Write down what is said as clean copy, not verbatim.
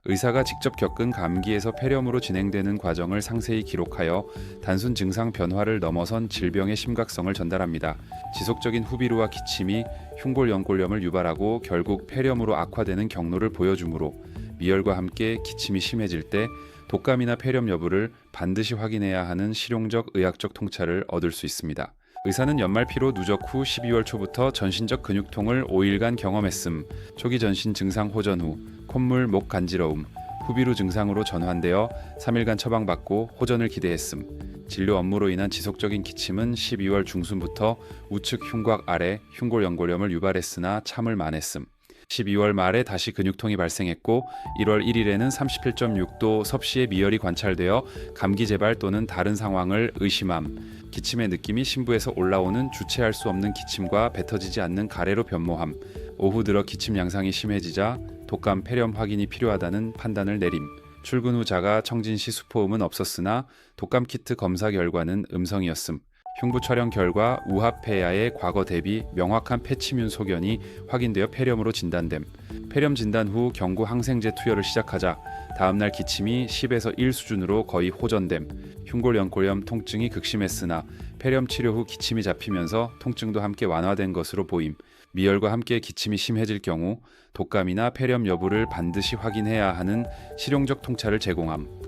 의사가 직접 겪은 감기에서 폐렴으로 진행되는 과정을 상세히 기록하여 단순 증상 변화를 넘어선 질병의 심각성을 전달합니다. 지속적인 후비루와 기침이 흉골연골염을 유발하고 결국 폐렴으로 악화되는 경로를 보여주므로 미열과 함께 기침이 심해질 때 독감이나 폐렴 여부를 반드시 확인해야 하는 실용적 의학적 통찰을 얻을 수 있습니다. 의사는 연말 피로 누적 후 12월 초부터 전신적 근육통을 5일간 경험했음, 초기 전신 증상 호전 후 콧물, 목 간지러움, 후비루 증상으로 전환되어 3일간 처방받고 호전을 기대했음, 진료 업무로 인한 지속적인 기침은 12월 중순부터 우측 흉곽 아래 흉골연골염을 유발했으나 참을 만했음, 12월 말에 다시 근육통이 발생했고 1월 1일에는 37.6도 섭씨의 미열이 관찰되어 감기 재발 또는 다른 상황을 의심함, 기침의 느낌이 심부에서 올라오는 주체할 수 없는 기침과 뱉어지지 않는 가래로 변모함, 오후 들어 기침 양상이 심해지자 독감 폐렴 확인이 필요하다는 판단을 내림, 출근 후 자가 청진 시 수포음은 없었으나 독감 키트 검사 결과는 음성이었음, 흉부 촬영 결과 우합폐야의 과거 대비 명확한 폐치뮨 소견이 확인되어 폐렴으로 진단됨. 폐렴 진단 후 경구 항생제 투여를 시작하자 다음날 기침이 10에서 1 수준으로 거의 호전됨. 흉골연골염 통증이 극심했으나 폐렴 치료 후 기침이 잡히면서 통증도 함께 완화된 것으로 보임. 미열과 함께 기침이 심해질 경우 독감이나 폐렴 여부를 반드시 확인해야 하는 실용적 통찰을 제공함.